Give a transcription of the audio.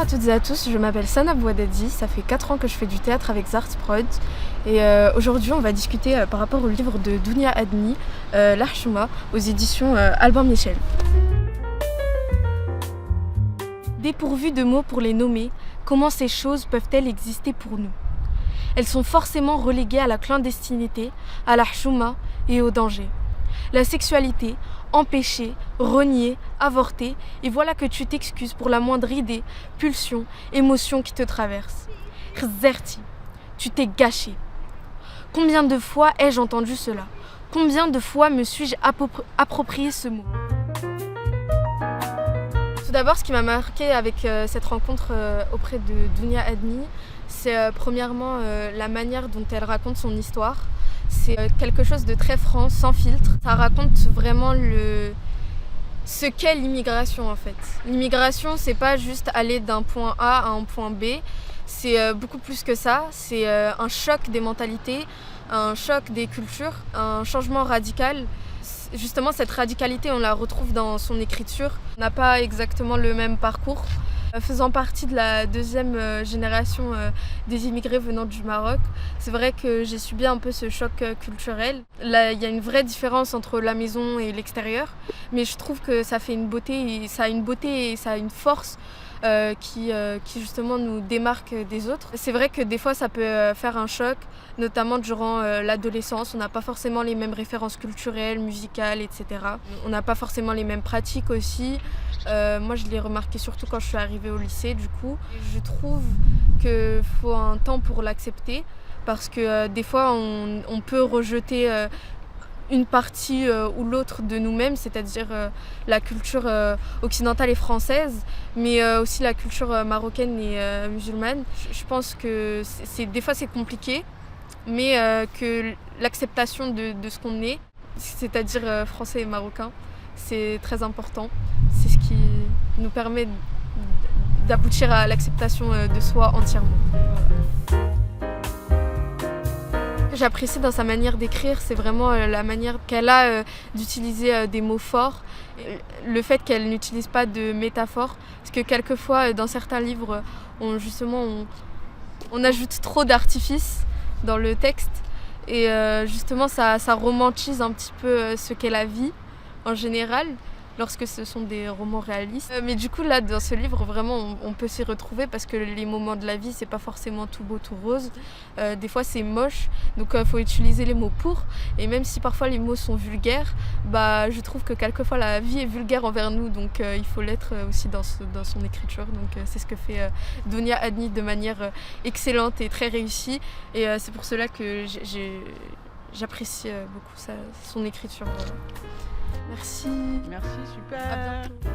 toutes et à tous, je m'appelle Sana Bouadadi, ça fait 4 ans que je fais du théâtre avec Zartprod et aujourd'hui on va discuter par rapport au livre de Dounia Hadni, L'Ahchouma, aux éditions Albin Michel. Dépourvues de mots pour les nommer, comment ces choses peuvent-elles exister pour nous? Elles sont forcément reléguées à la clandestinité, à l'Ahchouma et au danger. La sexualité, empêchée, reniée, avortée, et voilà que tu t'excuses pour la moindre idée, pulsion, émotion qui te traverse. Rzerti, tu t'es gâché. Combien de fois ai-je entendu cela? Combien de fois me suis-je approprié ce mot? Tout d'abord, ce qui m'a marqué avec cette rencontre auprès de Dounia Hadni, c'est premièrement la manière dont elle raconte son histoire. C'est quelque chose de très franc, sans filtre. Ça raconte vraiment ce qu'est l'immigration en fait. L'immigration, c'est pas juste aller d'un point A à un point B, c'est beaucoup plus que ça. C'est un choc des mentalités, un choc des cultures, un changement radical. Justement, cette radicalité, on la retrouve dans son écriture. On n'a pas exactement le même parcours. Faisant partie de la deuxième génération des immigrés venant du Maroc, c'est vrai que j'ai subi un peu ce choc culturel. Là, il y a une vraie différence entre la maison et l'extérieur, mais je trouve que ça fait une beauté, et ça a une beauté et ça a une force qui justement nous démarque des autres. C'est vrai que des fois ça peut faire un choc, notamment durant l'adolescence. On n'a pas forcément les mêmes références culturelles, musicales, etc. On n'a pas forcément les mêmes pratiques aussi. Moi je l'ai remarqué surtout quand je suis arrivée au lycée du coup. Je trouve qu'il faut un temps pour l'accepter parce que des fois on peut rejeter une partie ou l'autre de nous-mêmes, c'est-à-dire la culture occidentale et française, mais aussi la culture marocaine et musulmane. Je pense que des fois c'est compliqué, mais que l'acceptation de ce qu'on est, c'est-à-dire français et marocain, c'est très important. C'est ce qui nous permet d'aboutir à l'acceptation de soi entièrement. Voilà. J'apprécie dans sa manière d'écrire, c'est vraiment la manière qu'elle a d'utiliser des mots forts, le fait qu'elle n'utilise pas de métaphores, parce que quelquefois dans certains livres, on ajoute trop d'artifices dans le texte et justement ça romantise un petit peu ce qu'est la vie en général, lorsque ce sont des romans réalistes. Mais du coup là dans ce livre vraiment on peut s'y retrouver parce que les moments de la vie c'est pas forcément tout beau tout rose, des fois c'est moche, donc faut utiliser les mots pour, et même si parfois les mots sont vulgaires, je trouve que quelquefois la vie est vulgaire envers nous, donc il faut l'être aussi dans son écriture, donc c'est ce que fait Dounia Hadni de manière excellente et très réussie, et c'est pour cela que j'apprécie beaucoup son écriture. Voilà. Merci. Merci, super. À bientôt.